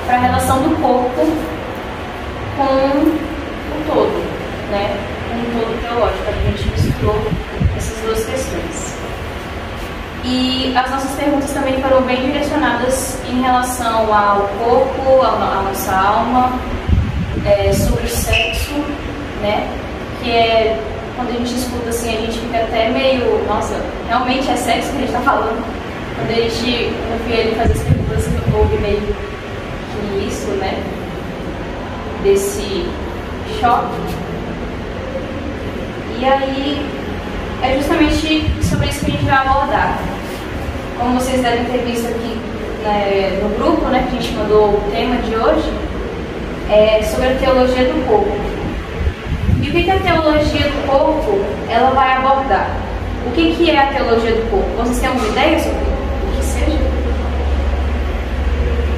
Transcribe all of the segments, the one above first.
para a relação do corpo com o todo, né? Com o todo teológico. A gente misturou essas duas questões. E as nossas perguntas também foram bem direcionadas em relação ao corpo, à nossa alma, sobre o sexo, né? Que é, quando a gente escuta assim, a gente fica até meio, nossa, realmente é sexo que a gente está falando? Quando eu fui ele fazer as perguntas, houve meio que isso, né? Desse choque. E aí, é justamente sobre isso que a gente vai abordar. Como vocês devem ter visto aqui, né, no grupo, né, que a gente mandou o tema de hoje, é sobre a teologia do corpo. E o que a teologia do corpo ela vai abordar? O que é a teologia do corpo? Vocês têm alguma ideia sobre o que seja?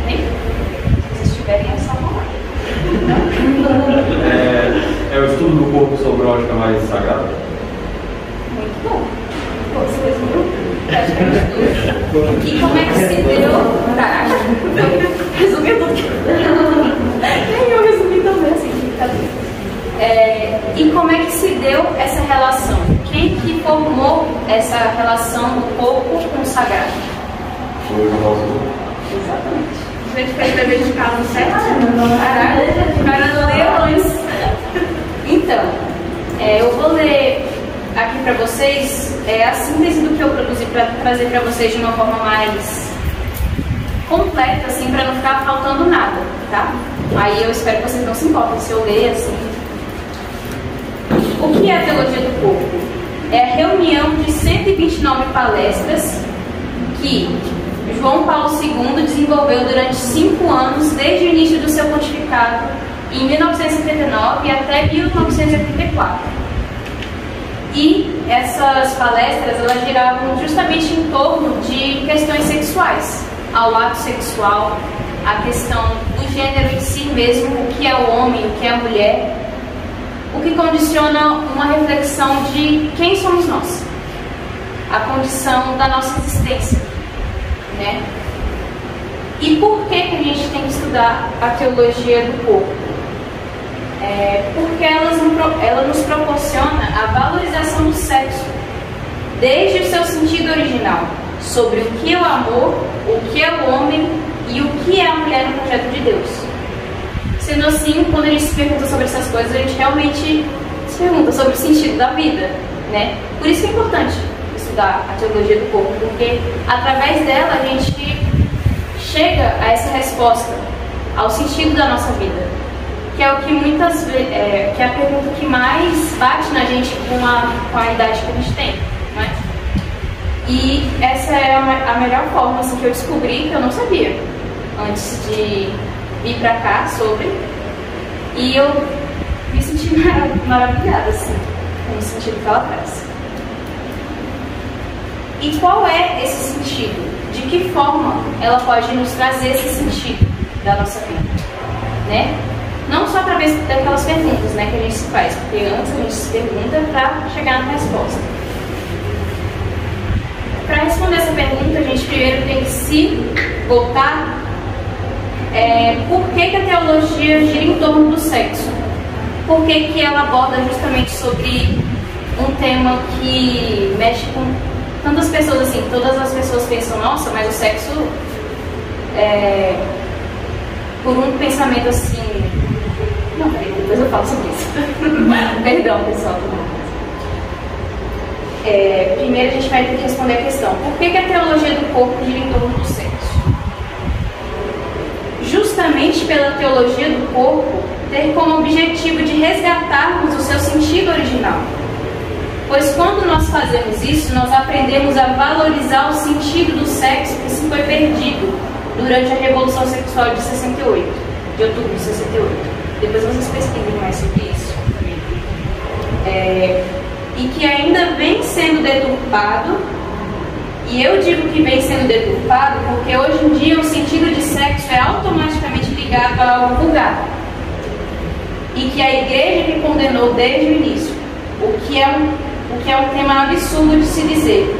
Nem? Se vocês tiverem, é só falar. É o estudo do corpo sob ótica mais sagrada? Muito bom. Vocês viram? E como é que se deu? Resumiu tudo. Nem eu resumi também assim. E como é que se deu essa relação? Quem que formou essa relação do corpo com o sagrado? Foi o João Paulo. Exatamente. A gente fez dever de casa certo? Caraca, o cara não leu antes. Então, eu vou ler aqui para vocês a síntese do que eu produzi para trazer para vocês de uma forma mais completa, assim, para não ficar faltando nada, tá? Aí eu espero que vocês não se importem se eu ler assim. O que é a teologia do corpo? É a reunião de 129 palestras que João Paulo II desenvolveu durante 5 anos, desde o início do seu pontificado, em 1979 até 1984. E essas palestras, elas giravam justamente em torno de questões sexuais, ao ato sexual, a questão do gênero em si mesmo, o que é o homem, o que é a mulher, o que condiciona uma reflexão de quem somos nós, a condição da nossa existência, né? E por que a gente tem que estudar a teologia do corpo? Porque ela nos proporciona a valorização do sexo, desde o seu sentido original, sobre o que é o amor, o que é o homem e o que é a mulher no projeto de Deus. Sendo assim, quando a gente se pergunta sobre essas coisas, a gente realmente se pergunta sobre o sentido da vida, né? Por isso que é importante estudar a teologia do corpo, porque através dela a gente chega a essa resposta, ao sentido da nossa vida, que é o que muitas vezes, que é a pergunta que mais bate na gente com a idade que a gente tem, né? E essa é a melhor forma assim, que eu descobri, que eu não sabia antes de vir pra cá sobre, e eu me senti maravilhada assim, com o sentido que ela traz. E qual é esse sentido? De que forma ela pode nos trazer esse sentido da nossa vida, né? Não só através daquelas perguntas, né, que a gente se faz, porque antes a gente se pergunta para chegar na resposta. Para responder essa pergunta, a gente primeiro tem que se voltar por que a teologia gira em torno do sexo? Por que ela aborda justamente sobre um tema que mexe com tantas pessoas assim? Todas as pessoas pensam, nossa, mas o sexo por um pensamento assim... Não, peraí, depois eu falo sobre isso. Perdão, pessoal. Primeiro a gente vai ter que responder a questão: por que a teologia do corpo gira em torno do sexo? Justamente pela teologia do corpo ter como objetivo de resgatarmos o seu sentido original. Pois quando nós fazemos isso, nós aprendemos a valorizar o sentido do sexo que se foi perdido durante a Revolução Sexual de 68, de outubro de 68. Depois vocês pesquisem mais sobre isso. E que ainda vem sendo deturpado, e eu digo que vem sendo deturpado porque hoje em dia o sentido de sexo é automaticamente ligado ao vulgar, e que a igreja que condenou desde o início, o que é um tema absurdo de se dizer,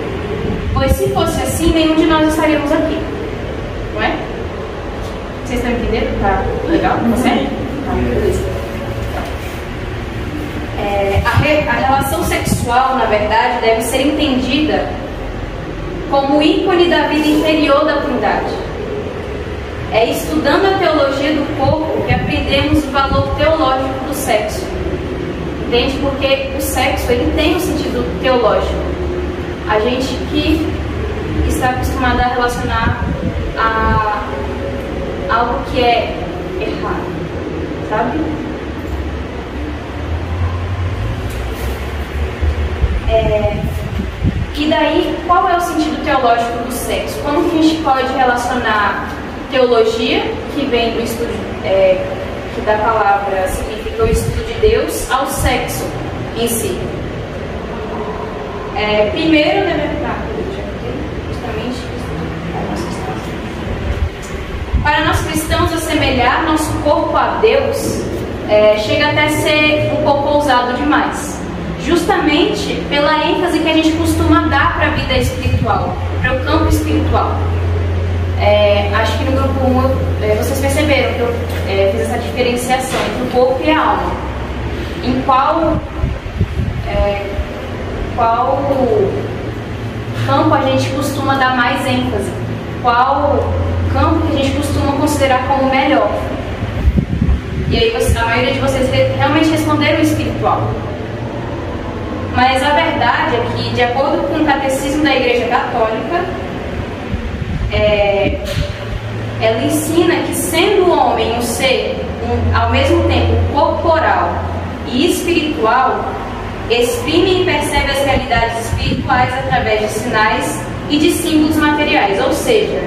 pois se fosse assim, nenhum de nós estaríamos aqui, não é? Vocês estão entendendo? Tá legal? Tá certo? Tá, beleza. A relação sexual, na verdade, deve ser entendida como ícone da vida interior da Trindade. É estudando a teologia do corpo que aprendemos o valor teológico do sexo. Entende? Porque o sexo, ele tem um sentido teológico. A gente que está acostumado a relacionar a algo que é errado, sabe? E daí, qual é o sentido teológico do sexo? Como que a gente pode relacionar teologia, que vem do estudo, que da palavra significa o estudo de Deus, ao sexo em si? Primeiro, justamente, para nós cristãos, assemelhar nosso corpo a Deus chega até a ser um pouco ousado demais. Justamente pela ênfase que a gente costuma dar para a vida espiritual, para o campo espiritual. Acho que no grupo 1 vocês perceberam que eu fiz essa diferenciação entre o corpo e a alma. Em qual campo a gente costuma dar mais ênfase? Qual campo que a gente costuma considerar como melhor? E aí a maioria de vocês realmente responderam o espiritual. Mas a verdade é que, de acordo com o Catecismo da Igreja Católica, ela ensina que, sendo o homem um ser, ao mesmo tempo, corporal e espiritual, exprime e percebe as realidades espirituais através de sinais e de símbolos materiais. Ou seja,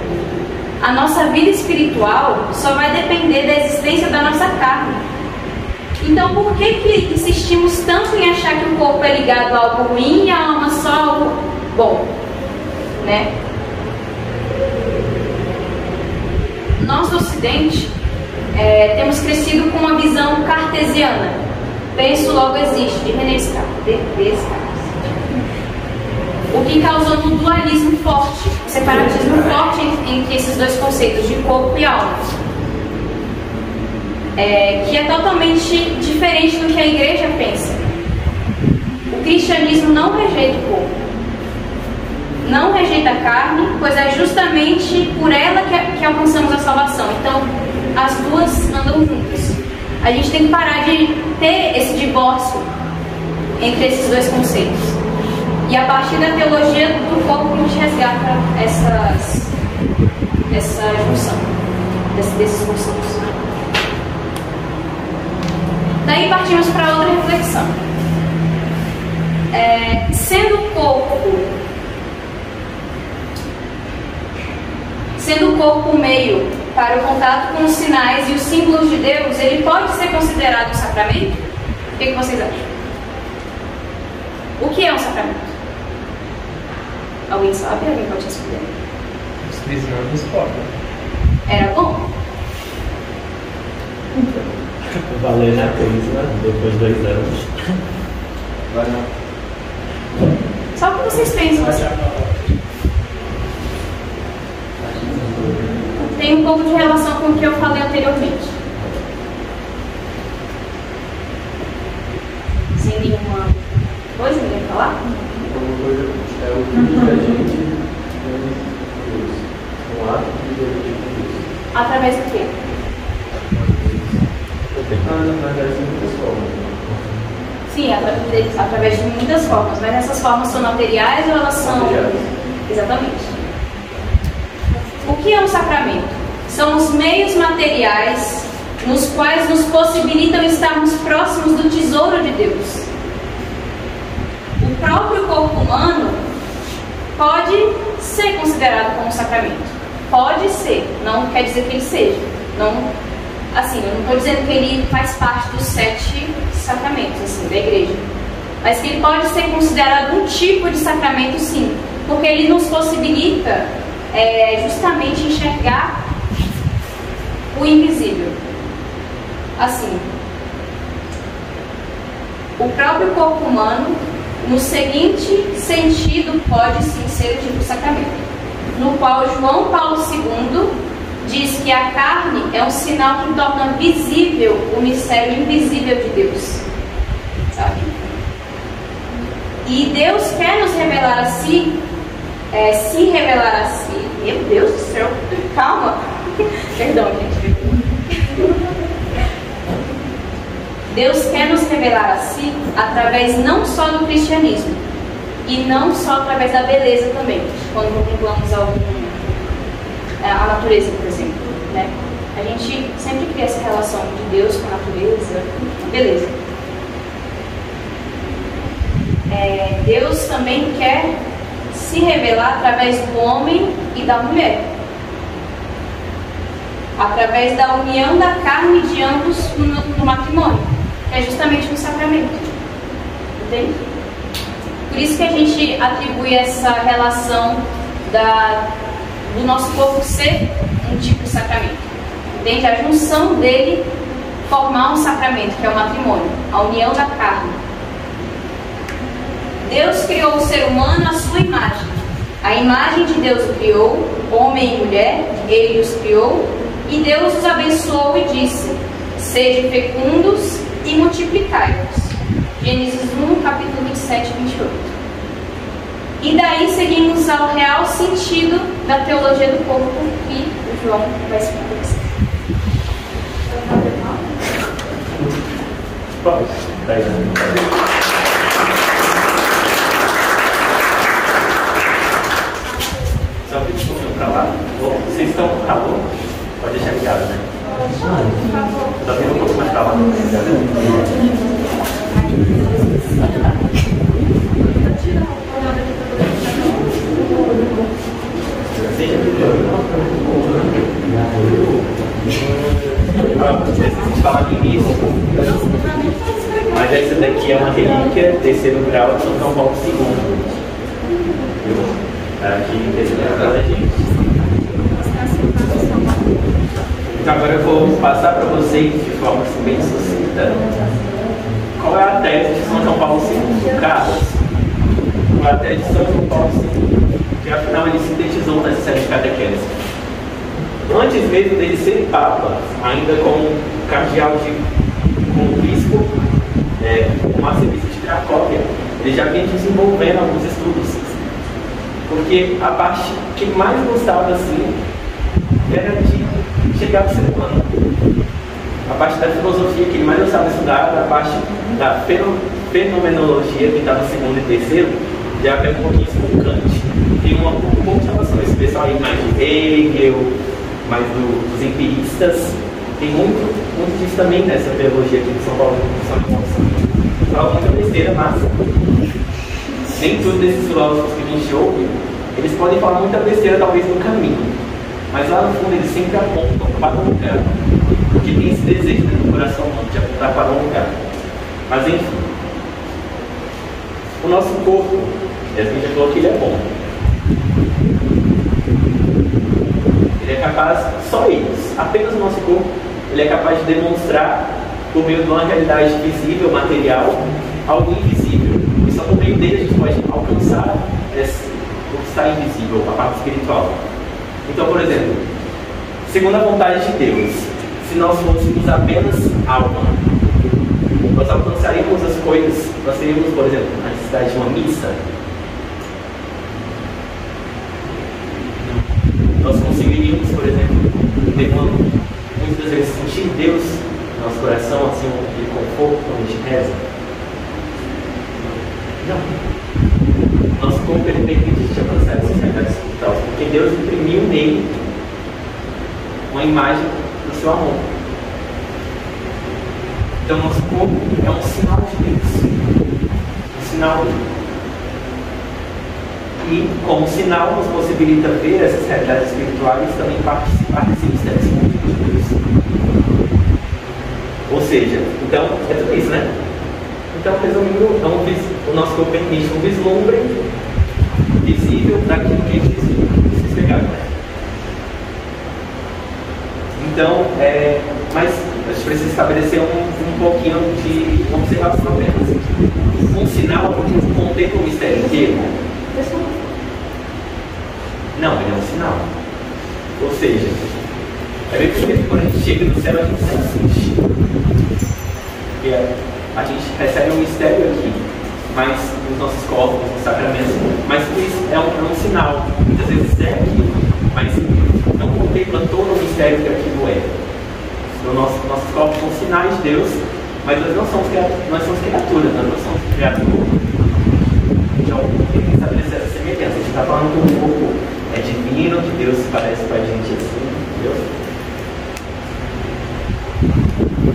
a nossa vida espiritual só vai depender da existência da nossa carne. Então, por que insistimos tanto em achar que o corpo é ligado a algo ruim e a alma só a algo bom? Né? Nós do Ocidente temos crescido com uma visão cartesiana. Penso, logo existe, de René Descartes. O que causou um dualismo forte, um separatismo forte entre esses dois conceitos, de corpo e alma. Que é totalmente diferente do que a igreja pensa. O cristianismo não rejeita o corpo, não rejeita a carne, pois é justamente por ela que alcançamos a salvação. Então, as duas andam juntas. A gente tem que parar de ter esse divórcio entre esses dois conceitos. E a partir da teologia do corpo, a gente resgata essa junção desses conceitos. Daí partimos para outra reflexão. Sendo o corpo o meio para o contato com os sinais e os símbolos de Deus, ele pode ser considerado um sacramento? O que vocês acham? O que é um sacramento? Alguém sabe? Alguém pode responder? Os cristãos discordam. Era bom? Valer na crise, depois de 2 anos. Vai não. Só o que vocês pensam assim. Tem um pouco de relação com o que eu falei anteriormente. Sem nenhuma coisa, ninguém falar? Alguma coisa é o que a gente Deus. Um ato de Deus. Através do quê? Na verdade, de muitas formas. Sim, através de muitas formas. Mas essas formas são materiais ou elas são... Materiais. Exatamente. O que é um sacramento? São os meios materiais nos quais nos possibilitam estarmos próximos do tesouro de Deus. O próprio corpo humano pode ser considerado como sacramento. Pode ser, não quer dizer que ele seja. Assim, eu não estou dizendo que ele faz parte dos 7 sacramentos assim, da igreja. Mas que ele pode ser considerado um tipo de sacramento, sim. Porque ele nos possibilita justamente enxergar o invisível. Assim, o próprio corpo humano, no seguinte sentido, pode sim ser o tipo de sacramento, no qual João Paulo II diz que a carne é um sinal que torna visível o mistério invisível de Deus. Sabe? E Deus quer nos revelar a si, se revelar a si. Meu Deus do céu, calma. Perdão, gente. Deus quer nos revelar a si através não só do cristianismo e não só através da beleza também, quando contemplamos a natureza, por exemplo, né? A gente sempre cria essa relação de Deus com a natureza, beleza. Deus também quer se revelar através do homem e da mulher, através da união da carne de ambos no matrimônio, que é justamente um sacramento. Entende? Por isso que a gente atribui essa relação do nosso corpo ser um tipo de sacramento. Entende? A junção dele formar um sacramento, que é o matrimônio, a união da carne. Deus criou o ser humano à sua imagem. A imagem de Deus o criou, homem e mulher, ele os criou, e Deus os abençoou e disse: sejam fecundos e multiplicai-vos. Gênesis 1, capítulo 27 e 28. E daí seguimos ao real sentido da teologia do corpo que o João vai explicar para vocês. Pode. Só que um pouquinho pra lá. Vocês estão com calor? Pode deixar ligado, né? Só tem um pouco mais pra lá. Vocês falaram no início, mas essa daqui é uma relíquia, terceiro grau de São João Paulo II. Aqui em terceiro grau da gente. Então agora eu vou passar para vocês de forma assim, bem sucinta qual é a tese de São João Paulo II. Carlos, qual é a tese de São João Paulo II? Que afinal ele sintetizou nessa série de catequese. Antes mesmo dele ser Papa, ainda como cardeal como bispo, como arcebispo de Cracóvia, ele já vinha desenvolvendo alguns estudos. Porque a parte que mais gostava assim era de chegar ao ser humano. A parte da filosofia que ele mais gostava de estudar era a parte da fenomenologia, que está no segundo e terceiro, já pega um pouquinho com Kant. Tem um pouco de relação a esse pessoal aí mais de Hegel, mais dos empiristas. Tem muito disso também nessa teologia aqui de São Paulo. Fala muita besteira, mas nem todos esses filósofos que a gente ouve, eles podem falar muita besteira talvez no caminho, mas lá no fundo eles sempre apontam para um lugar, porque tem esse desejo dentro do coração humano de apontar para um lugar. Mas enfim, o nosso corpo, a gente já falou que ele é bom. Ele é capaz, só eles, apenas o nosso corpo, ele é capaz de demonstrar por meio de uma realidade visível, material, algo invisível. E só por meio dele a gente pode alcançar o que está invisível, a parte espiritual. Então, por exemplo, segundo a vontade de Deus, se nós fôssemos apenas alma, nós alcançaríamos as coisas, nós teríamos, por exemplo, a necessidade de uma missa. Nós conseguiríamos, por exemplo, muitas vezes sentir Deus no nosso coração, assim, aquele conforto quando a gente reza. Não. Nosso corpo ele permite de alcançar essas realidades espirituais, porque Deus imprimiu nele uma imagem do seu amor. Então, nosso corpo é um sinal de Deus, um sinal. E, como sinal, nos possibilita ver essas realidades espirituais e também participar desse mistério de Deus. Ou seja, então, é tudo isso, né? Então, resumindo, o nosso corpo permite um vislumbre visível daquilo que existe explicado, né? Então, mas a gente precisa estabelecer um pouquinho de observação apenas. Um sinal contempla o mistério inteiro. Não, ele é um sinal. Ou seja, É bem porque quando a gente chega no céu, a gente se assiste. Porque a gente recebe um mistério aqui, mas nos nossos corpos, nos sacramentos, mas isso é um sinal. Muitas vezes é aquilo, mas não contempla todo o mistério que aquilo é. Então, nossos corpos são sinais de Deus, mas nós somos criaturas, nós não somos criaturas. Então, tem que estabelecer essa semelhança. A gente está falando que o corpo é divino, que Deus se parece com a gente assim, entendeu?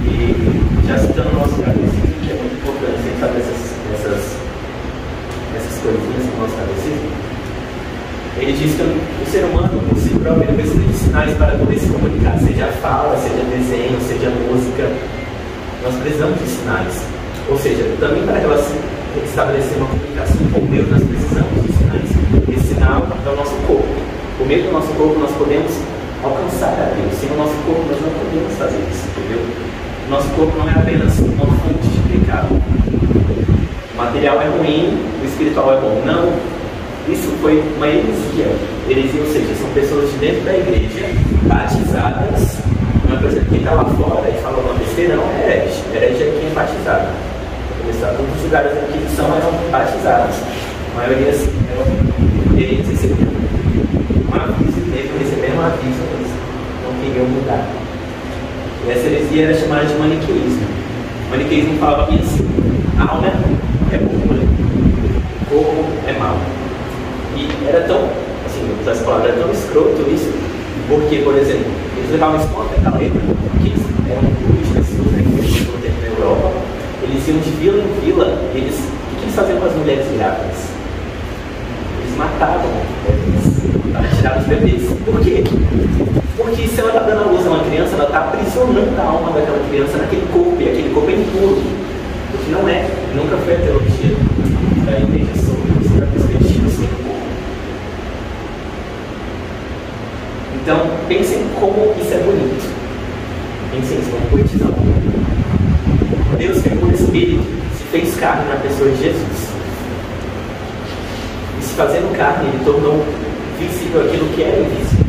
E já citando o nosso catecismo, que é muito importante a gente saber essas coisinhas do nosso catecismo, ele diz que o ser humano, por si próprio, ele precisa de sinais para poder se comunicar, seja fala, seja desenho, seja música. Nós precisamos de sinais. Ou seja, também para estabelecer uma comunicação com Deus, nós precisamos de sinais. Esse sinal é o nosso corpo. Por meio do nosso corpo, nós podemos alcançar a Deus. Sem o nosso corpo, nós não podemos fazer isso, entendeu? Nosso corpo não é apenas uma fonte de pecado. O material é ruim, o espiritual é bom. Não. Isso foi uma heresia. Heresia, ou seja, são pessoas de dentro da igreja, batizadas. Uma pessoa que está lá fora e fala uma besteira, não é herege. Herege é quem é batizado. Muitos lugares da Inquisição eram batizados. A maioria assim, eles receberam um aviso, receberam um aviso, eles não queriam mudar. E essa heresia era chamada de maniqueísmo. O maniqueísmo falava bem assim: a alma é boa, o corpo é mau. E era tão, assim, das palavras, era tão escroto isso, porque, por exemplo, eles levavam isso contra a letra, que eles eram grupos de pessoas, né, que na Europa, eles iam de vila em vila, e o que eles faziam com as mulheres grávidas? Eles matavam para tirar os bebês. Por quê? Porque se ela está dando a luz a uma criança, ela está aprisionando a alma daquela criança naquele corpo, e aquele corpo é impuro. O que não é, nunca foi a teologia da igreja sobre isso, da perspectiva sobre o corpo. Então, pensem como isso é bonito. Pensem isso como poetizão. Deus, que por Espírito, se fez carne na pessoa de Jesus. E se fazendo carne, ele tornou visível aquilo que era invisível.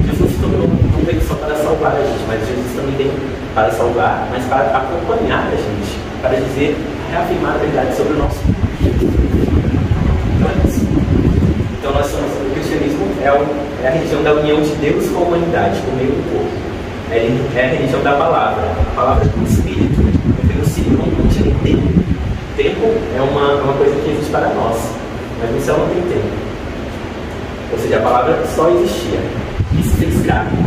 Jesus não veio só para salvar a gente, mas Jesus também veio para salvar, mas para acompanhar a gente, para dizer, reafirmar a verdade sobre o nosso corpo. Então é isso. Então nós somos, o cristianismo é a religião da união de Deus com a humanidade, por meio do corpo. É a religião da palavra, a palavra do Espírito. Eu signo não tinha tempo. Tempo é uma coisa que existe para nós, mas no céu não tem tempo. Ou seja, a palavra só existia e se fez carne.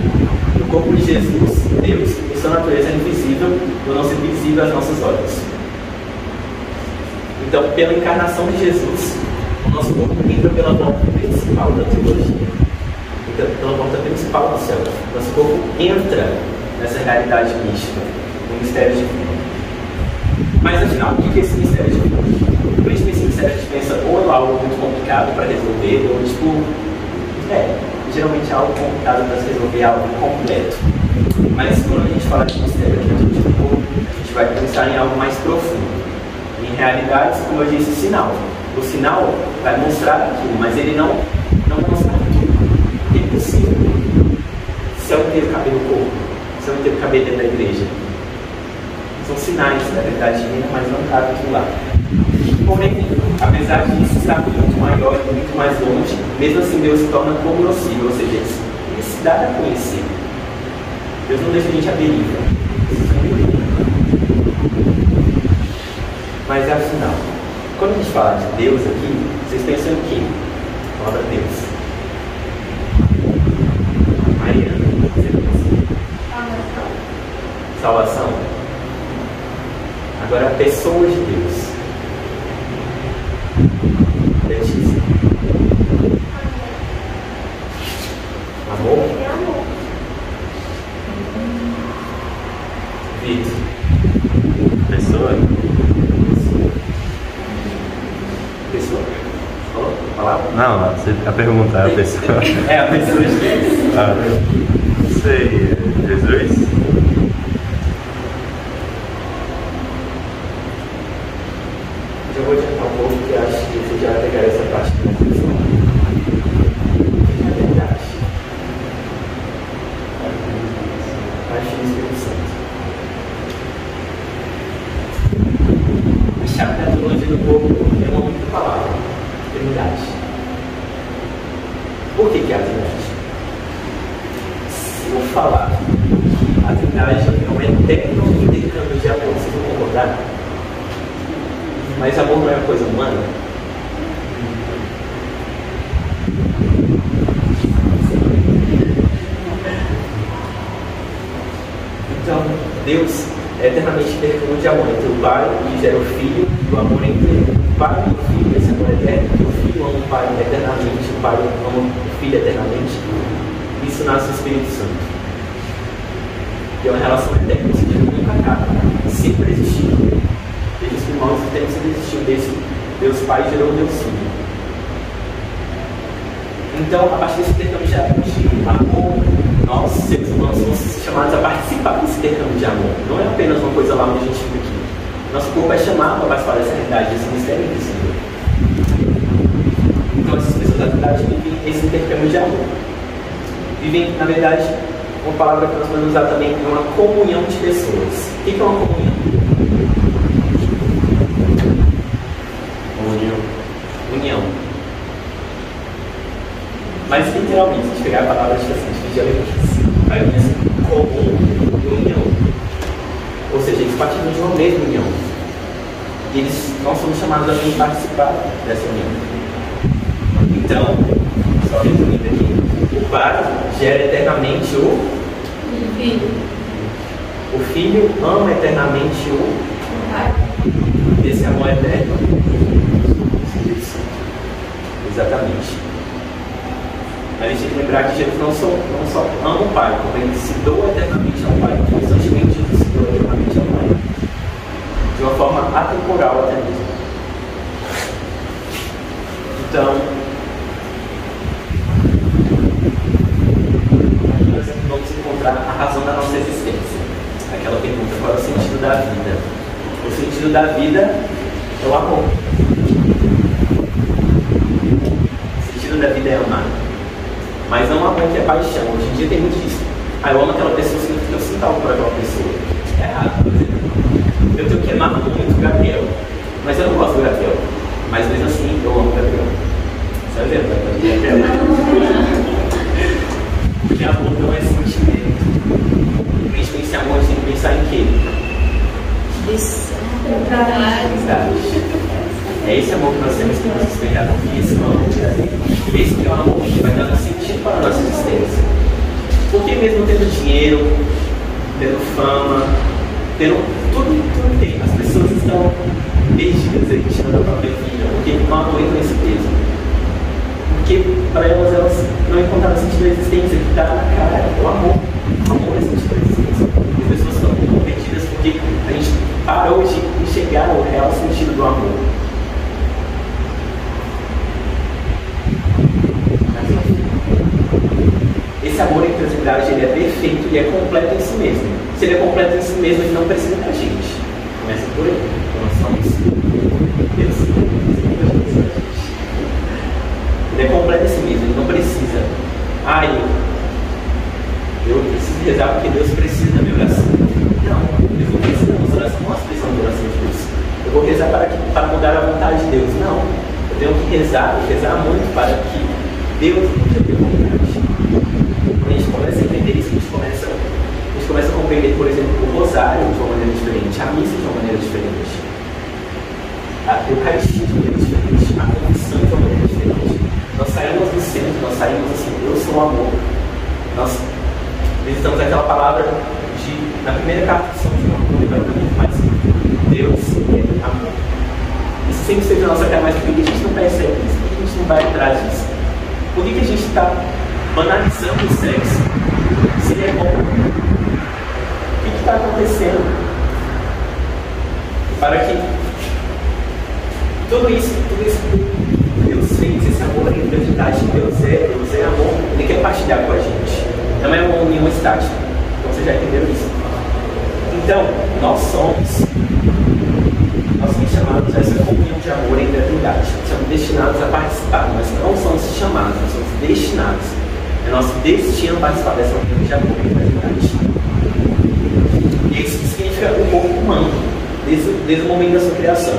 O corpo de Jesus, Deus, em sua natureza é invisível, não ser visível aos nossos olhos. Então, pela encarnação de Jesus, o nosso corpo entra pela porta principal da teologia. Pela porta principal do céu. Nosso corpo entra nessa realidade mística, no mistério divino. Mas afinal, o que é esse mistério divino? Quando a gente pensa em mistério, a gente pensa ou é algo muito complicado para resolver, ou tipo, geralmente é algo complicado para se resolver, algo completo. Mas quando a gente fala de mistério aqui no corpo, a gente vai pensar em algo mais profundo. Em realidades, como eu disse, sinal. O sinal vai mostrar aquilo, mas ele não mostra tudo. É impossível. Céu inteiro caber no corpo, céu inteiro caber dentro da igreja. São sinais da verdade divina, mas não cabe aquilo lá. Porém, apesar disso estar muito maior e muito mais longe, mesmo assim Deus se torna cognoscível, ou seja, ele se dá a conhecer. Deus não deixa a gente à deriva. Mas é afinal, quando a gente fala de Deus aqui, vocês pensam em quê? A palavra Deus. Mariana, você pensa? Salvação. Agora, pessoas de Deus. Letícia. Amor? Vitor. Pessoa? Pessoa? Falou? Palavra? Não, a pergunta é a pessoa. É a pessoa de Deus. Não sei, Jesus? Eu vou adiantar um pouco, porque acho que você já vai pegar essa parte da discussão. É verdade. baixo do Espírito Santo. A chave da teologia do corpo é uma única palavra: Trindade. Por que é a Trindade? Se eu falar que a Trindade é um eterno intercâmbio de amor, vocês vão concordar? Mas amor não é uma coisa humana? Então, Deus é eternamente intercâmbio de amor entre o Pai, que gera o Filho, e o amor entre o Pai e o Filho, esse amor eterno, que o Filho ama o Pai eternamente, o Pai ama o Filho eternamente. Isso nasce do Espírito Santo. E é uma relação eterna, ou seja, nunca acaba, sempre existiu. Desde os primórdios do tempo sempre existiu, desde Deus Pai gerou Deus Filho. Então, a partir desse intercâmbio de amor, nós, seres humanos, somos chamados a participar desse intercâmbio de amor. Não é apenas uma coisa lá onde a gente fica aqui. Nosso corpo é chamado a participar dessa realidade, desse mistério do Senhor. Então, essas pessoas da verdade vivem esse intercâmbio de amor. Vivem, na verdade, uma palavra que nós podemos usar também é uma comunhão de pessoas. O que é uma comunhão? União. Mas literalmente, se a gente pegar a palavra de vai vir assim, comum união. Ou seja, eles partilham de uma mesma união. E nós somos chamados a participar dessa união. Então, só resumindo aqui, o Pai gera eternamente o Filho. O Filho ama eternamente o Pai. Esse amor eterno. Exatamente. Mas a gente tem que lembrar que Jesus não só ama o Pai, como ele se doa eternamente ao Pai. Constantemente Jesus se doa eternamente ao Pai. De uma forma atemporal até mesmo. Então, aqui nós vamos encontrar a razão da nossa existência. Aquela pergunta: qual é o sentido da vida? O sentido da vida é o amor. O sentido da vida é amar. Mas não amor que é paixão. Hoje em dia tem muito disso. Eu amo aquela pessoa, significa que eu sinto algo por aquela pessoa. É errado, por exemplo. Eu tenho que amar muito o Gabriel. Mas eu não gosto do Gabriel. Mas mesmo assim, eu amo o Gabriel. Você vai ver, Gabriel. Porque amor não é sentimento. A gente pensa em amor, a gente tem que pensar em quê? É esse amor que nós temos que nos espelhar. Esse é o amor que esse é o amor que vai dando sentido para a nossa existência. Porque mesmo tendo dinheiro, tendo fama, tendo tudo tem, as pessoas estão perdidas aí, tirando a própria vida, porque não aguentam esse peso. Porque para elas não encontraram sentido da existência, que está na cara, o amor. O amor é sentido da existência. As pessoas estão perdidas porque a gente parou de enxergar o real sentido do amor. Esse amor em Trindade, ele é perfeito e é completo em si mesmo. Se ele é completo em si mesmo, ele não precisa da gente. Começa por aí. Então nós somos Deus. Ele é completo em si mesmo, ele não precisa. Eu preciso rezar porque Deus precisa da minha oração. Não, eu vou precisar da nossa oração, nós precisamos da oração de Deus. Eu vou rezar para mudar a vontade de Deus. Não, eu tenho que rezar muito para que Deus mude a minha vontade. Quando a gente começa a entender isso, a gente começa a compreender, por exemplo, o rosário de uma maneira diferente, a missa de uma maneira diferente, a Eucaristia de uma maneira diferente, a confissão de uma maneira diferente. Nós saímos do centro, nós saímos assim: eu sou o amor. Nós visitamos aquela palavra na primeira carta de São João, não lembro muito mais. Deus é amor. Isso sempre esteve na nossa cara, mas por que a gente não percebe isso? Por que a gente não vai atrás disso? Por que a gente está banalizando o sexo? Se ele é bom, o que está acontecendo? Para que tudo isso Deus fez, esse amor em verdade, Deus é amor, ele quer partilhar com a gente. Não é uma união estática. Então vocês já entenderam isso. Então, nós somos chamados a essa comunhão de amor entre a Trindade. Somos destinados a participar. Nós não somos chamados, nós somos destinados. É nosso destino participar dessa comunhão de amor entre a Trindade. desde o momento da sua criação.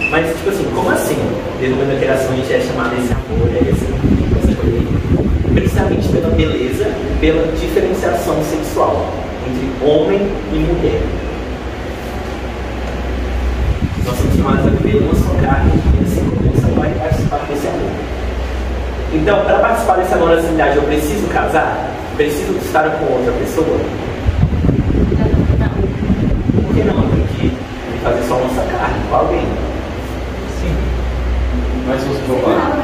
Mas, tipo assim, como assim? Desde o momento da criação a gente é chamado esse amor, essa coisa aí. Precisamente pela beleza, pela diferenciação sexual entre homem e mulher. Nós somos chamados a viver uma só carne e assim começa a participar desse amor. Então, para participar dessa amorosidade, eu preciso casar? Preciso estar com outra pessoa? Não. Por que não? Eu tenho que fazer só nossa carne com alguém. Sim. Mas se você for lá.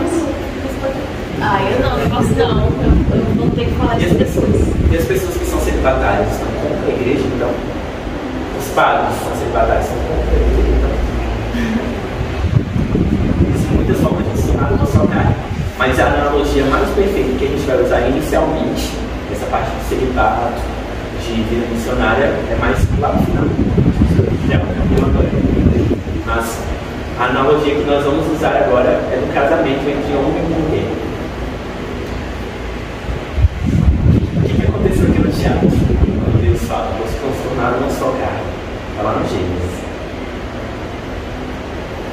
Eu não posso não. Eu vou ter que falar isso depois. E as pessoas que são celibatárias estão contra a igreja, então? Os padres que são celibatários estão contra a igreja, então? Existem muitas formas de ensinar a nossa carne, mas a analogia mais perfeita que a gente vai usar inicialmente, essa parte de celibato, de vida missionária, é mais lá no final. Mas a analogia que nós vamos usar agora é do casamento entre homem e mulher. O que aconteceu aqui no teatro? Quando Deus fala, vocês se tornaram uma só carne. Está lá no Gênesis.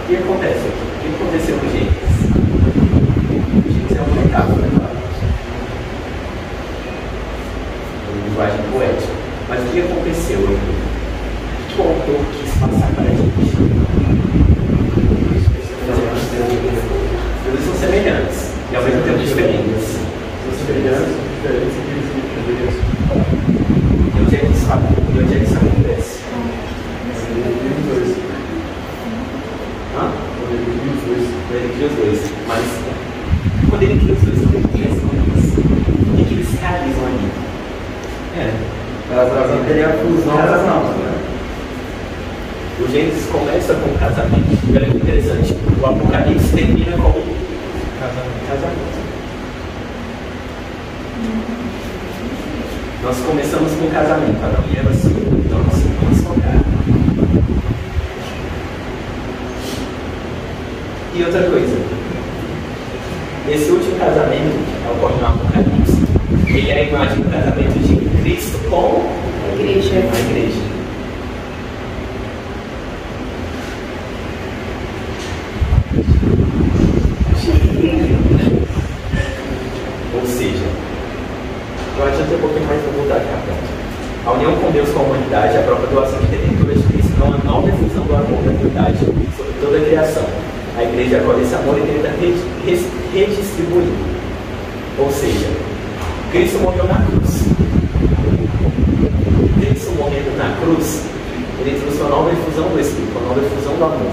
O que acontece aqui? O que aconteceu no Gênesis? O Gênesis é uma metáfora, claro. Uma linguagem poética. Mas o que aconteceu aqui? O que o autor quis passar para a gente? Todos são semelhantes e ao mesmo tempo diferentes. São semelhantes, diferentes e diferentes. E onde é que isso acontece? Hã? Quando ele cria os dois. Mas quando ele cria os dois, o que eles realizam ali? Elas trazem a fusão das almas, né? O Gênesis começa com o casamento. Olha que interessante. O Apocalipse termina com o casamento. Nós começamos com o casamento. Adão e Eva se tornam-se uma só carne. E outra coisa. Esse último casamento ocorre no Apocalipse. Ele é a imagem do casamento de Cristo com A igreja. a igreja. Ou seja, eu adiantei um pouquinho mais, vou voltar cá. A união com Deus com a humanidade é a própria doação de redentora de Cristo, não a nova difusão do amor da humanidade sobre toda a criação. A igreja acolhe esse amor e tenta redistribuir. Ou seja, Cristo morreu na cruz. Cristo morrendo na cruz, ele trouxe uma nova infusão do Espírito, uma nova infusão do amor.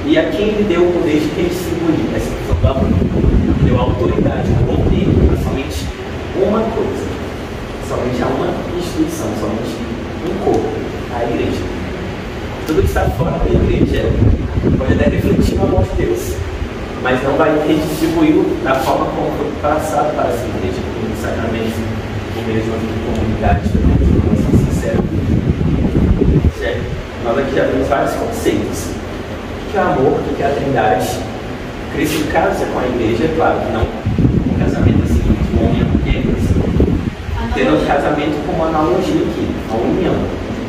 E a quem ele deu o poder de redistribuir essa infusão do amor? Ele deu a autoridade, o poder a somente uma coisa, somente a uma instituição, somente um corpo, a igreja. Tudo que está fora da igreja pode até refletir o amor de Deus, mas não vai redistribuir da forma como foi passado para essa igreja, com o sacramento, por meio de uma comunidade, de uma coração sincero. Certo? Nós aqui já vimos vários conceitos. O que é o amor? O que é a trindade? Cristo casa com a igreja, claro que não um casamento assim, de homem e mulher, tendo o casamento como analogia aqui, a união,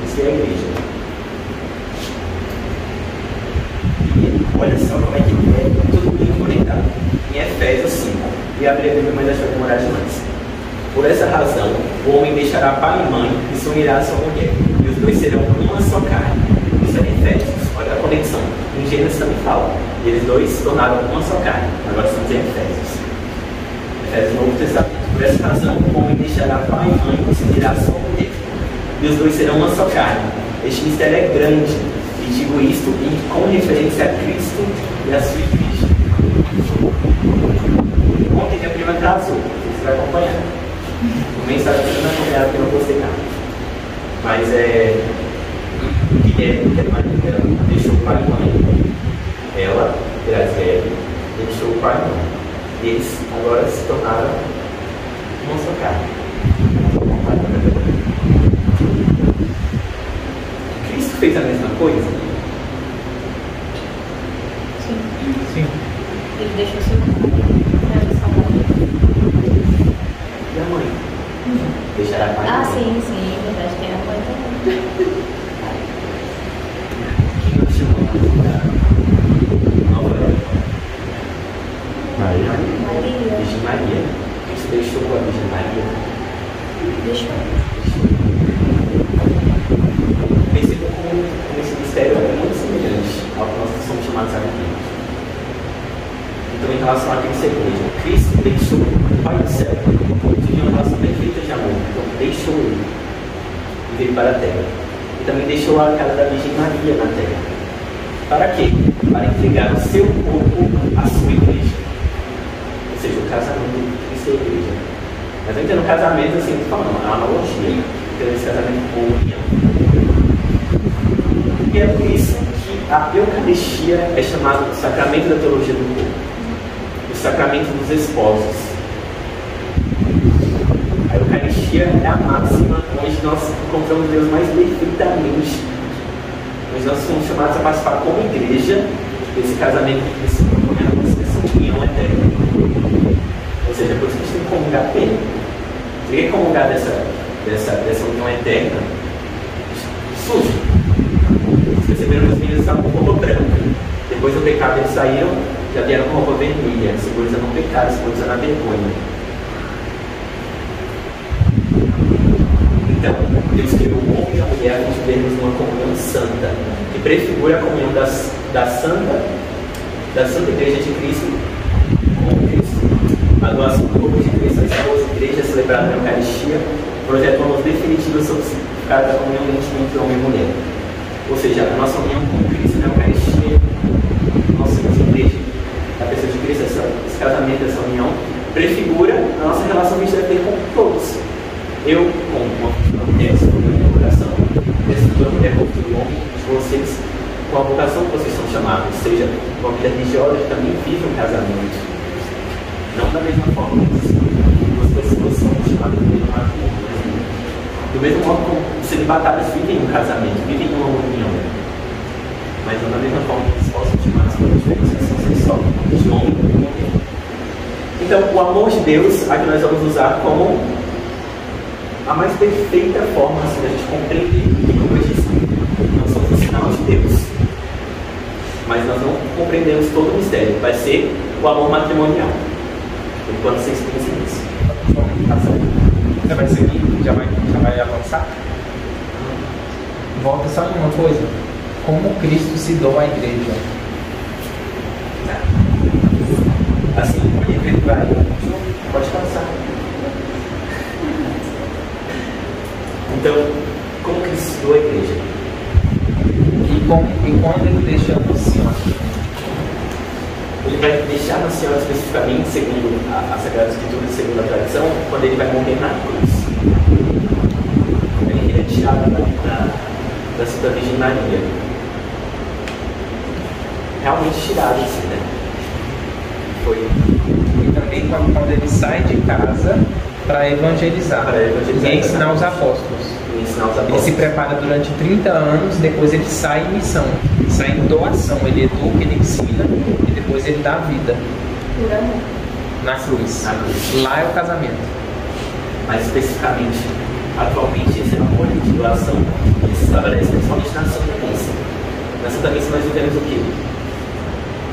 isso é a igreja. E olha só como é que é tudo bem conectado. Em Efésios 5, e abrir a Bíblia, mas acho que vai demorar demais. Por essa razão, o homem deixará pai e mãe e se unirá à sua mulher, e os dois serão uma só carne. Isso é em Efésios, olha a conexão. Em Gênesis também fala, e eles dois se tornaram uma só carne. Agora estamos em Efésios. Efésios do Novo Testamento. Por essa razão, o homem deixará pai e mãe e se unirá à sua mulher, e os dois serão uma só carne. Este mistério é grande, e digo isto com referência a Cristo e a sua igreja. Ontem a prima casou, você vai acompanhar. O mensagem que não acompanhado que eu não postei nada. Mas Guilherme, que era marido dela, deixou o pai e mãe. Ela, Graziele, deixou o pai e mãe. E eles agora se tornaram uma só carne. Cristo fez a mesma coisa? Sim. Ele deixou seu pai. E a mãe? Deixará pai e mãe. Sim, verdade, tem a mãe também. Quem nós chamamos terra. E também deixou a casa da Virgem Maria na terra. Para quê? Para entregar o seu corpo à sua igreja. Ou seja, o casamento de Cristo e a igreja. Mas eu entendo o casamento assim, falando, é uma analogia. Entendo esse casamento com união. E é por isso que a Eucaristia é chamada do sacramento da teologia do corpo. O sacramento dos esposos. A Eucaristia é a máxima onde nós encontramos Deus mais perfeitamente. Onde nós somos chamados a participar como igreja desse casamento que Cristo propõe a nós, dessa união eterna. Ou seja, por isso que a gente tem que comungar bem. Se ninguém comungar dessa união eterna, sujo. Vocês perceberam que os meninos estavam com roupa branca. Depois do pecado eles saíram, já vieram com roupa vermelha, simbolizando o pecado, simbolizando a vergonha. Então, Deus criou o homem e a mulher a gente vermos uma comunhão santa, que prefigura a comunhão da Santa Igreja de Cristo com Cristo. A doação do corpo de Cristo, a esposa igreja celebrada na Eucaristia, projeta uma luz definitiva sobre o significado da comunhão íntima entre homem e mulher. Ou seja, a nossa união com Cristo na Eucaristia, nós somos igreja. A pessoa de Cristo, esse casamento, essa união, prefigura a nossa relação que a gente deve ter com todos. Eu, como uma mulher, segundo a minha vocação, essa mulher como todo homem, de vocês, com a vocação que vocês são chamados, ou seja, uma vida religiosa que também vive um casamento. Não da mesma forma que duas pessoas são chamadas do mesmo matrimônio. Do mesmo modo como os celibatários vivem um casamento, vivem uma união. Mas não da mesma forma que eles possam chamar as diferenciação sexual de homem e mulher. Então, o amor de Deus, aqui nós vamos usar como a mais perfeita forma assim, da gente compreender. E como eu disse, nós somos o sinal de Deus. Mas nós não compreendemos todo o mistério. Vai ser o amor matrimonial. Enquanto vocês pensam nisso. Já vai seguir? Já vai avançar? Volta só em uma coisa. Como Cristo se doa à igreja? Assim, ele vai. Pode passar. Então, como Cristo se doa à igreja? E quando ele deixa a Senhora? Ele vai deixar na Senhora especificamente, segundo a Sagrada Escritura e segundo a tradição, quando ele vai morrer na cruz. Ele é tirado da Santa Virgem Maria. Realmente tirado, assim, né? Foi. E também quando ele sai de casa para evangelizar, e ensinar os apóstolos. Ele se prepara durante 30 anos, depois ele sai em missão, sai em doação, ele educa, ele ensina e depois ele dá a vida. Na cruz. Lá é o casamento. Mais especificamente, atualmente, esse amor de doação ele se estabelece principalmente na Santa Missa. Na Santa Missa nós vivemos o quê?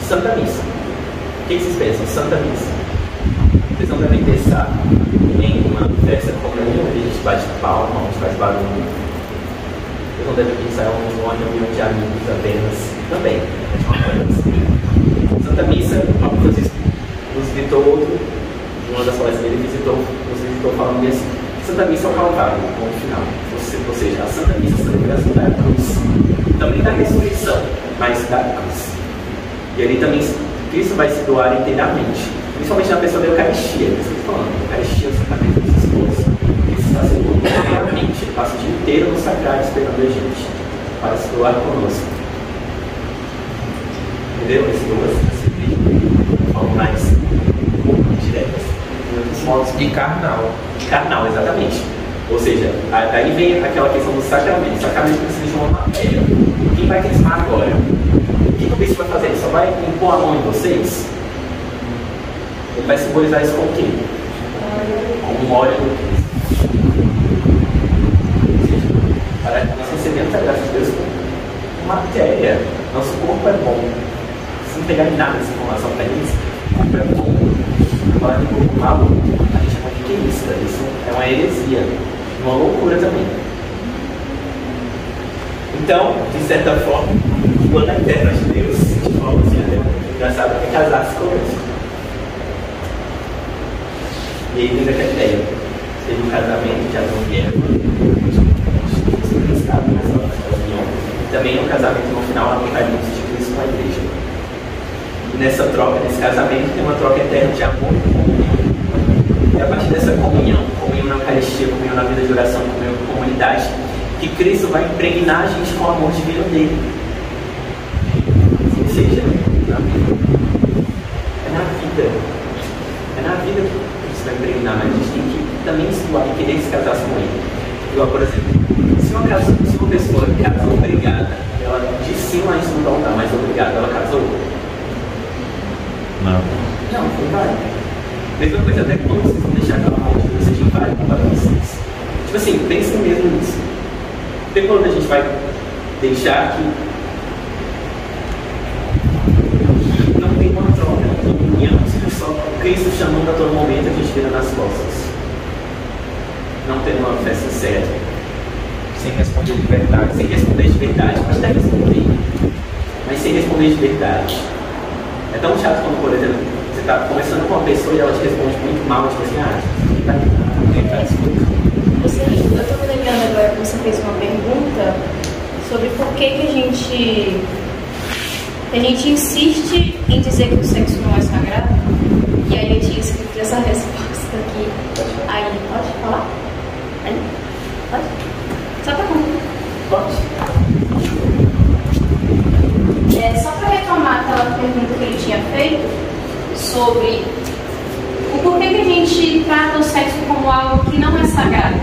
Santa Missa. O que vocês pensam? Santa Missa. Vocês não devem pensar em uma festa comum, onde a gente bate palma, onde faz barulho. Vocês não devem pensar em uma reunião de amigos apenas. Também. Santa Missa, o Papa Francisco nos visitou outro, uma das palestras dele nos visitou falando assim: Santa Missa é o Calvário, ponto final. Ou seja, a Santa Missa é a celebração da cruz. Também da ressurreição, mas da cruz. E ali também Cristo vai se doar inteiramente. Principalmente na pessoa da Eucaristia, que eu estou falando. A Eucaristia é o sacramento dos esposos. Ele está se doando inteiramente, ele passa o dia inteiro no sacrário esperando a gente, para se doar conosco. Entendeu? Esse doa de forma mais direta. E carnal. Carnal, exatamente. Ou seja, aí vem aquela questão do sacramento. O sacramento precisa de uma matéria. Quem vai crismar agora? O que o bispo vai fazer? Ele só vai impor a mão em vocês? Ele vai simbolizar isso com o quê? Com o óleo do Cristo. Ou seja, para que nós recebemos a graça de Deus com matéria. Nosso corpo é bom. Se não pegar em nada essa informação para eles, o corpo é bom. Agora, de corpo mal, a gente chama de queimista. Isso é uma heresia. Uma loucura também. Então, de certa forma, o plano eterno de Deus, de forma assim, até engraçado, é casar-se conosco. E aí vem aquela ideia, seja um casamento de Adão e Eva, também no casamento, no final, a Apocalipse de Cristo com a igreja. E nessa troca, nesse casamento, tem uma troca eterna de amor e comunhão. E a partir dessa comunhão na Eucaristia, comunhão na vida de oração, comunhão com comunidade, que Cristo vai impregnar a gente com o amor divino dele. Ou seja, na vida. É na vida que Cristo vai impregnar, mas a gente tem que também se doar e querer se casar com ele. Igual, por exemplo, se uma pessoa casou obrigada, ela diz sim lá em cima do altar, mas obrigada, ela casou? Não. Não vai. Mesma coisa até quando vocês vão deixar aquela mão de Deus, a gente vai para vocês. Tipo assim, pensem mesmo nisso. Tem quando a gente vai deixar que não tem uma troca, comunhão, só Cristo chamando a todo momento, a gente vira nas costas. Não ter uma fé sincera. Sem responder de verdade. Sem responder de verdade, mas até responder. Mas sem responder de verdade. É tão chato quando, por exemplo, você está conversando com uma pessoa e ela te responde muito mal, tipo assim, eu estou me lembrando agora que você fez uma pergunta sobre por que a gente insiste em dizer que o sexo não é sagrado. E aí eu tinha escrito essa resposta aqui. Aí, pode falar? Aí? Pode? Só para concluir. Pode. Só para retomar aquela pergunta que ele tinha feito sobre o porquê que a gente trata o sexo como algo que não é sagrado.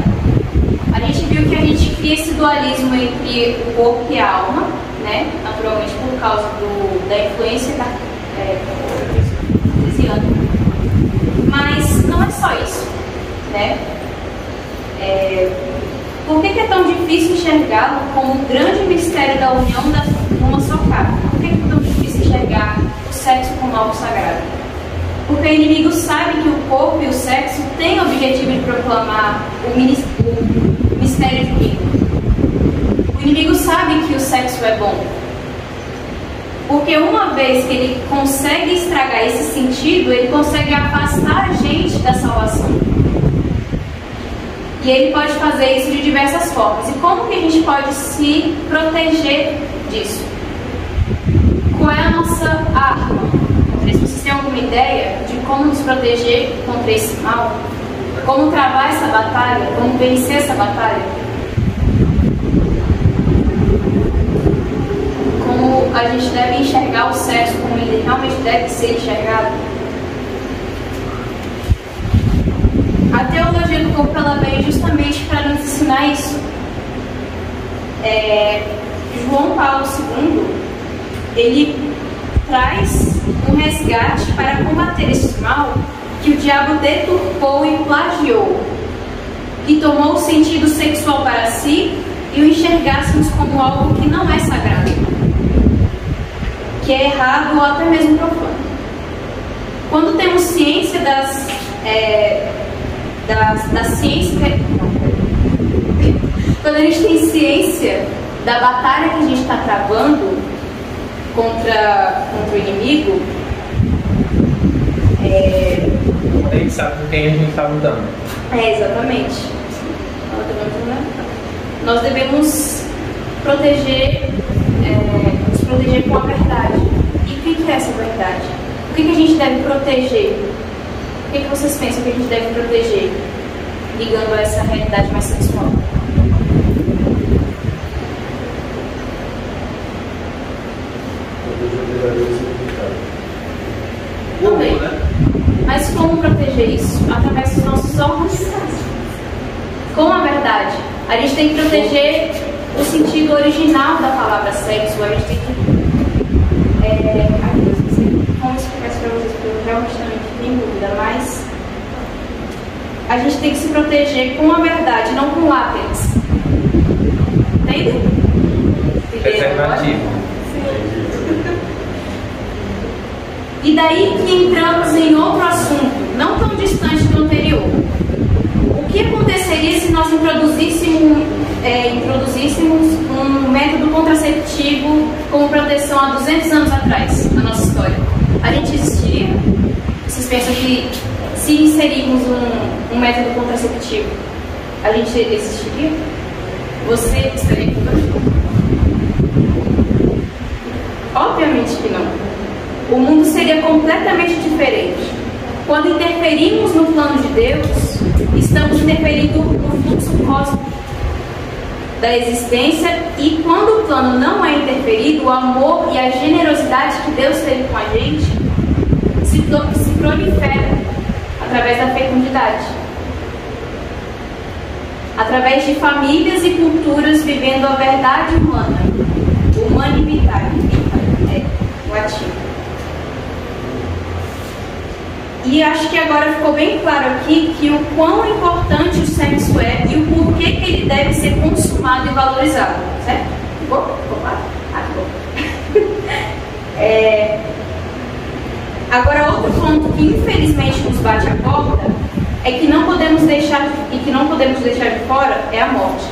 A gente viu que a gente cria esse dualismo entre o corpo e a alma, né? Naturalmente por causa da influência cartesiana. Mas não é só isso, né? Por que é tão difícil enxergá-lo como um grande mistério da união numa só carne? Por que é tão difícil enxergar o sexo como algo sagrado? Porque o inimigo sabe que o corpo e o sexo têm o objetivo de proclamar o mistério divino. O inimigo sabe que o sexo é bom. Porque uma vez que ele consegue estragar esse sentido, ele consegue afastar a gente da salvação. E ele pode fazer isso de diversas formas. E como que a gente pode se proteger disso? Qual é a nossa arma? Se vocês têm alguma ideia de como nos proteger contra esse mal, como travar essa batalha, como vencer essa batalha, como a gente deve enxergar o sexo como ele realmente deve ser enxergado. A teologia do corpo ela veio justamente para nos ensinar isso. João Paulo II, ele traz um resgate para combater esse mal que o diabo deturpou e plagiou, que tomou o sentido sexual para si e o enxergássemos como algo que não é sagrado, que é errado ou até mesmo profano. Quando temos ciência da ciência, quando a gente tem ciência da batalha que a gente está travando contra o inimigo, a gente sabe com quem a gente está lutando. Exatamente. Nós devemos nos proteger com a verdade. E o que é essa verdade? O que a gente deve proteger? O que vocês pensam que a gente deve proteger, ligando a essa realidade mais sexual? Também. Mas como proteger isso? Através dos nossos órgãos. Com a verdade. A gente tem que proteger o sentido original da palavra sexo. A gente tem que... como explicar isso para vocês? Porque eu realmente também tenho dúvida, mas a gente tem que se proteger com a verdade, não com látex. Entende? Preservativo. E daí que entramos em outro assunto, não tão distante do anterior. O que aconteceria se nós introduzíssemos um método contraceptivo como proteção há 200 anos atrás, na nossa história? A gente existiria? Vocês pensam que se inserirmos um método contraceptivo, a gente existiria? Você estaria aqui hoje? completamente diferente. Quando interferimos no plano de Deus, estamos interferindo no fluxo cósmico da existência, e quando o plano não é interferido, o amor e a generosidade que Deus teve com a gente se prolifera através da fecundidade, através de famílias e culturas vivendo a verdade humana, humanidade, latim. E acho que agora ficou bem claro aqui que o quão importante o sexo é e o porquê que ele deve ser consumado e valorizado, certo? Ficou? Ficou claro? Ficou. Agora, outro ponto que infelizmente nos bate a porta é que não podemos deixar de fora é a morte.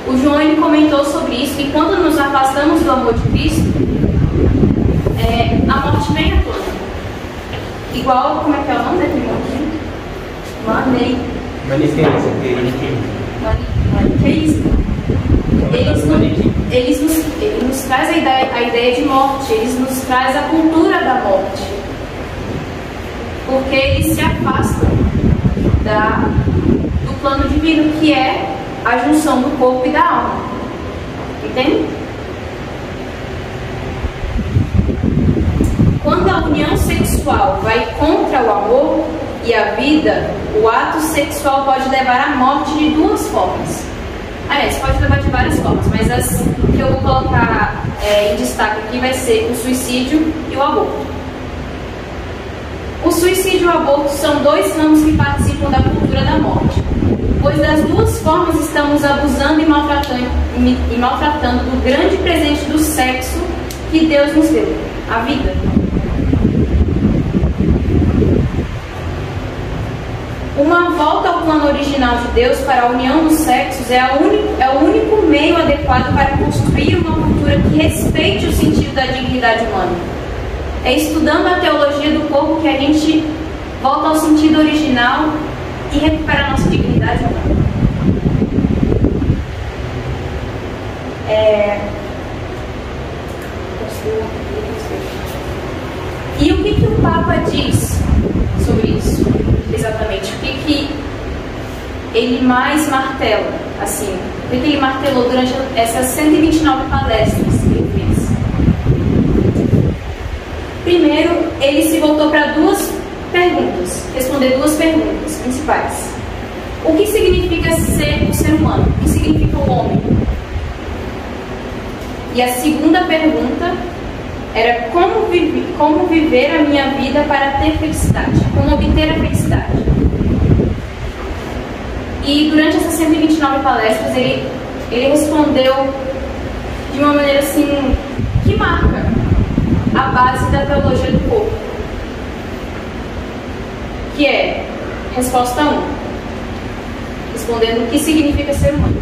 O João ele comentou sobre isso, que quando nos afastamos do amor de Cristo, a morte vem à tona. Igual, como é que é o nome daquele monte? Maniqueísmo. Ele nos traz a ideia de morte, eles nos traz a cultura da morte. Porque eles se afastam do plano divino, que é a junção do corpo e da alma. Entende? Quando a união sexual vai contra o amor e a vida, o ato sexual pode levar à morte de duas formas. Aliás, pode levar de várias formas, mas as que eu vou colocar em destaque aqui vai ser o suicídio e o aborto. O suicídio e o aborto são dois ramos que participam da cultura da morte, pois das duas formas estamos abusando e maltratando do grande presente do sexo que Deus nos deu, a vida. Uma volta ao plano original de Deus para a união dos sexos é o único meio adequado para construir uma cultura que respeite o sentido da dignidade humana. É estudando a teologia do corpo que a gente volta ao sentido original e recupera a nossa dignidade humana. E o que o Papa diz sobre isso? Exatamente. O que ele mais martela? Assim, o que ele martelou durante essas 129 palestras que ele fez? Primeiro, ele se voltou para responder duas perguntas principais. O que significa ser um ser humano? O que significa o homem? E a segunda pergunta era como viver a minha vida para ter felicidade, como obter a felicidade. E durante essas 129 palestras ele respondeu de uma maneira assim que marca a base da teologia do corpo, que é resposta 1, respondendo o que significa ser humano.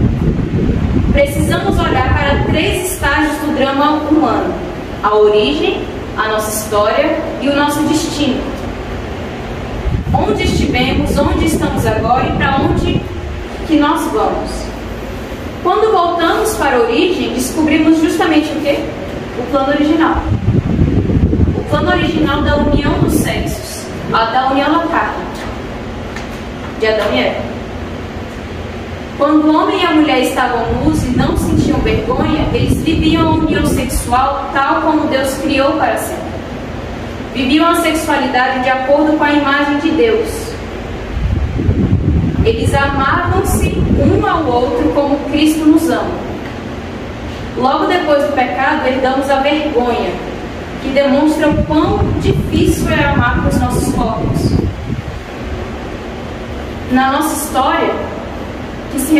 Precisamos olhar para 3 estágios do drama humano: a origem, a nossa história e o nosso destino. Onde estivemos, onde estamos agora e para onde que nós vamos. Quando voltamos para a origem, descobrimos justamente o quê? O plano original. O plano original da união dos sexos, da união da carne, de Adão e Eva. Quando o homem e a mulher estavam nus e não sentiam vergonha, eles viviam a união sexual tal como Deus criou para sempre. Viviam a sexualidade de acordo com a imagem de Deus. Eles amavam-se um ao outro como Cristo nos ama. Logo depois do pecado, herdamos a vergonha, que demonstra o quão difícil é amar com os nossos corpos. Na nossa história, que se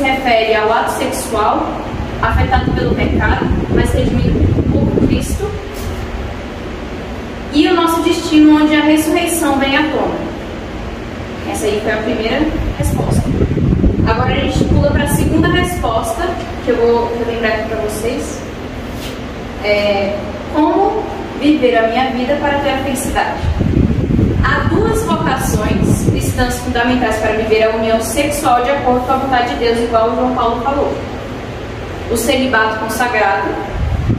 refere ao ato sexual, afetado pelo pecado, mas redimido por Cristo, e o nosso destino, onde a ressurreição vem à tona. Essa aí foi a primeira resposta. Agora a gente pula para a segunda resposta, que eu vou lembrar aqui para vocês. Como viver a minha vida para ter a felicidade. Há 2 vocações cristãs fundamentais para viver a união sexual de acordo com a vontade de Deus, igual o João Paulo falou. O celibato consagrado,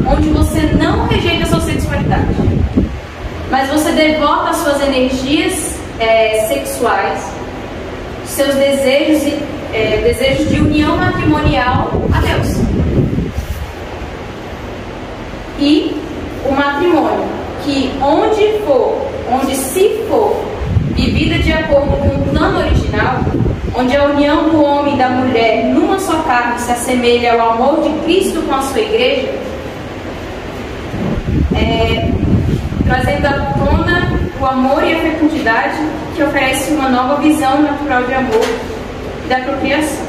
onde você não rejeita a sua sexualidade. mas você devota as suas energias sexuais, seus desejos desejos de união matrimonial a Deus. E o matrimônio, que onde se for vivida de acordo com o plano original, onde a união do homem e da mulher numa só carne se assemelha ao amor de Cristo com a sua igreja, trazendo à tona o amor e a fecundidade que oferece uma nova visão natural de amor e da procriação.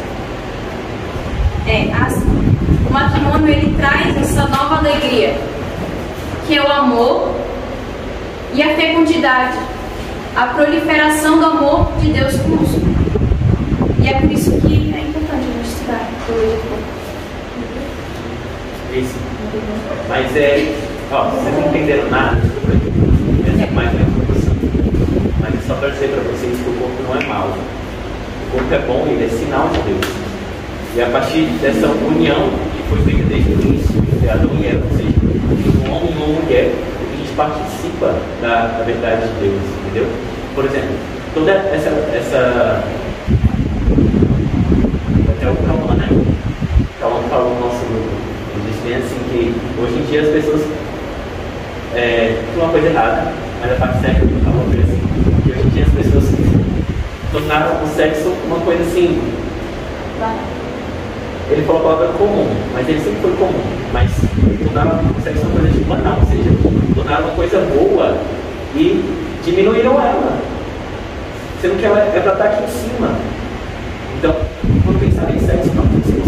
O matrimônio, ele traz essa nova alegria, que é o amor e a fecundidade, a proliferação do amor de Deus conosco. E é por isso que é importante a gente estudar teologia do corpo. Isso. Mas vocês não entenderam nada, mais ou menos assim. Mas é só para dizer para vocês que o corpo não é mau. O corpo é bom, ele é sinal de Deus. E a partir dessa união que foi feita desde o início, entre Adão e Eva, ou seja, um homem e uma mulher, a gente participa da verdade de Deus, entendeu? Por exemplo, toda essa até o Calma, né? O Calma falou no nosso grupo. Ele disse bem assim que hoje em dia as pessoas tem uma coisa errada, mas a parte certa do Calma foi assim, que hoje em dia as pessoas tornaram o sexo uma coisa assim. Ele falou a palavra comum, mas ele sempre foi comum, mas tornaram o sexo uma coisa de banal, ou seja, tornaram uma coisa boa e diminuíram ela, sendo que ela é para estar aqui em cima. Então, quando pensar em sexo, não tem que ser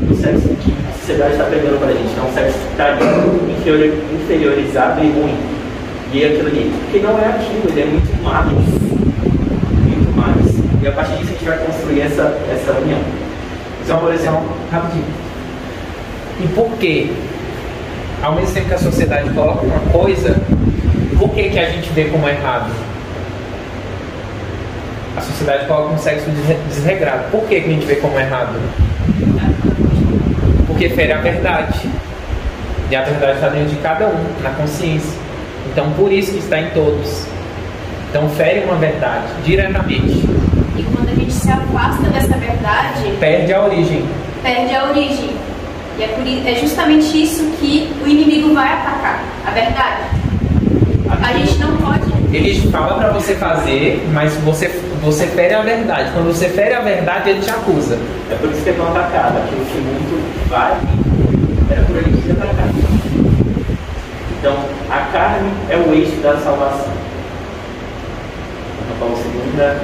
o sexo que a sociedade está pregando para a gente, não é um sexo que está inferiorizado e ruim, e aquilo ali, porque não é aquilo, ele é muito mais, e a partir disso a gente vai construir essa união. Então, por exemplo, rapidinho. E por que, ao mesmo tempo que a sociedade coloca uma coisa, por que a gente vê como errado? A sociedade coloca um sexo desregrado. Por que a gente vê como errado? Porque fere a verdade. E a verdade está dentro de cada um, na consciência. Então, por isso que está em todos. Então, fere uma verdade, diretamente. E quando a gente se afasta dessa verdade, perde a origem. E é justamente isso que o inimigo vai atacar, a verdade. A gente não pode... Ele fala para você fazer, mas você fere a verdade. Quando você fere a verdade, ele te acusa. É por isso que é tão atacado. Aquilo que muito vai, era por ele que ia atacar. Então, a carne é o eixo da salvação. Paulo II não é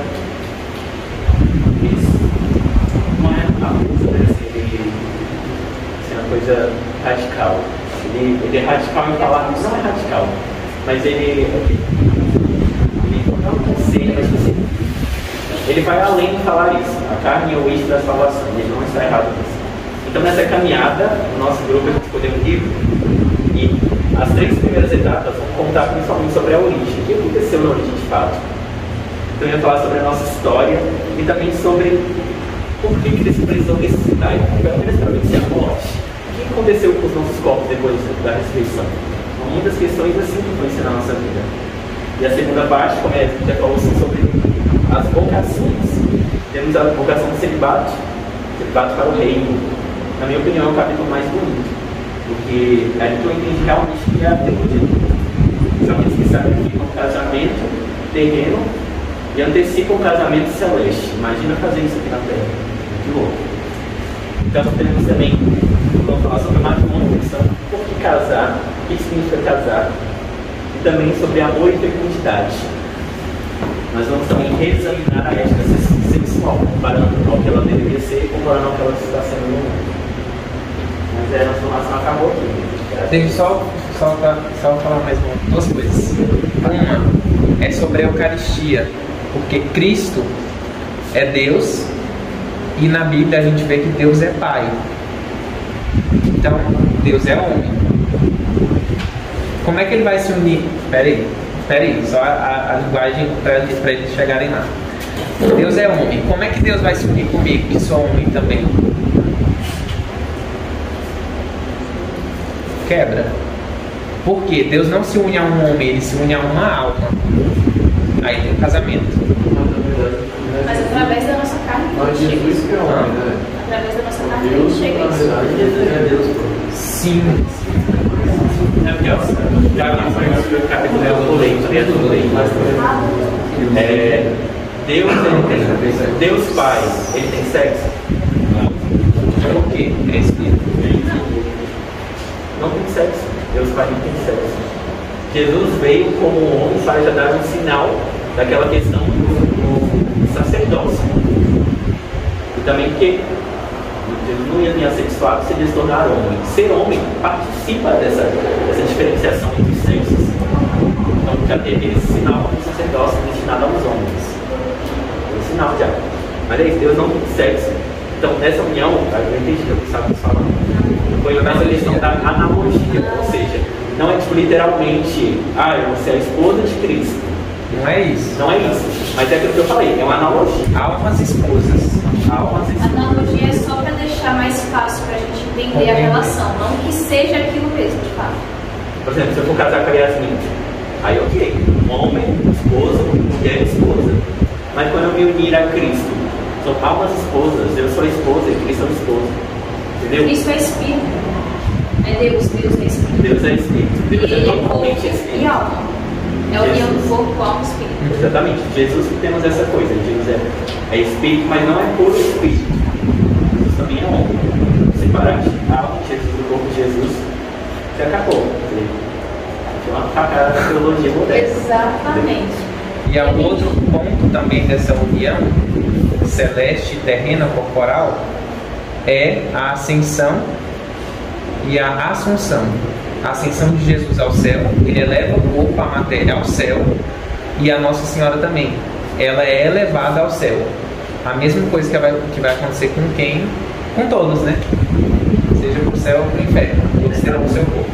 uma coisa radical. Ele é radical em falar, não é radical, mas ele não é um conselho, mas assim, ele vai além de falar isso. A carne é o eixo da salvação, ele não está errado nisso. Então, nessa caminhada, no nosso grupo, a gente escolheu um livro e as 3 primeiras etapas vão contar principalmente sobre a origem. O que aconteceu na origem de fato? Então, eu ia falar sobre a nossa história e também sobre por que eles precisam ressuscitar. E pelo menos para vencer a morte. O que aconteceu com os nossos corpos depois da ressurreição? São muitas questões assim que influenciam na nossa vida. E a segunda parte, como a já falou assim, sobre as vocações. Temos a vocação do celibato para o reino. Na minha opinião, é o capítulo mais bonito, porque é ali que eu entendi realmente que é a teologia. Principalmente que sacrificam o casamento terreno e antecipam o casamento celeste. Imagina fazer isso aqui na Terra. Que louco. Então, temos também, vamos falar sobre matrimônio, por que casar, o que significa casar, e também sobre amor e fecundidade. Nós vamos também reexaminar a ética sexual, comparando ao que ela deveria ser e comparando ao que ela está sendo no mundo. Mas a nossa formação acabou aqui. Deixa eu só falar mais duas coisas. Uma é sobre a Eucaristia, porque Cristo é Deus e na Bíblia a gente vê que Deus é Pai. Então, Deus é homem. Como é que ele vai se unir? Espera aí, só a linguagem para eles chegarem lá. Deus é homem. Como é que Deus vai se unir comigo, que sou homem também? Quebra. Porque Deus não se une a um homem, ele se une a uma alma. Aí tem um casamento. Mas através da nossa carne que a Mas gente chega. Jesus que é homem, né? Através da nossa carne que a Deus, gente chega na a isso. verdade, é Deus. Sim. É porque, ó, já vi o capítulo do leite, Deus, Deus Pai, ele tem sexo? Por quê? É espírito. Não tem sexo. Deus Pai não tem sexo. Jesus veio como homem para já dar um sinal daquela questão do sacerdócio. E também porque Jesus não ia nem assexuado se ele se tornar homem. Ser homem participa dessa diferenciação entre os sexos. Então já teve esse sinal do sacerdócio destinado aos homens. Um sinal já. Mas é isso, Deus não tem sexo. Então nessa união, eu entendi o que estava falando. Foi nessa questão da analogia, ou seja, não é tipo literalmente, você é a esposa de Cristo. Não é isso. Não é isso. Mas é aquilo que eu falei, é uma analogia. Almas esposas. Almas A esposas. analogia é só para deixar mais fácil para a gente entender a relação, não que seja aquilo mesmo, de fato. Por exemplo, se eu for casar com a Yasmin, aí ok, homem, esposa, mulher, esposa. Mas quando eu me unir a Cristo, são almas esposas, eu sou esposa e Cristo é esposa. Entendeu? Cristo é espírito. É Deus é espírito. Deus é espírito. Deus é E totalmente corpo espírito. e alma. É a união do corpo, alma e espírito. Exatamente. Jesus que temos essa coisa. Jesus é espírito, mas não é puro espírito. Jesus também é homem. Separar a alma de Jesus do corpo de Jesus, você acabou. Tem uma facada na teologia moderna. Exatamente. E há um outro ponto também dessa união celeste, terrena, corporal, é a ascensão e a assunção. A ascensão de Jesus ao céu, ele eleva o corpo, a matéria ao céu, e a Nossa Senhora também. Ela é elevada ao céu. A mesma coisa que vai acontecer com quem? Com todos, né? Seja para o céu ou para o inferno. Eles terão o seu corpo.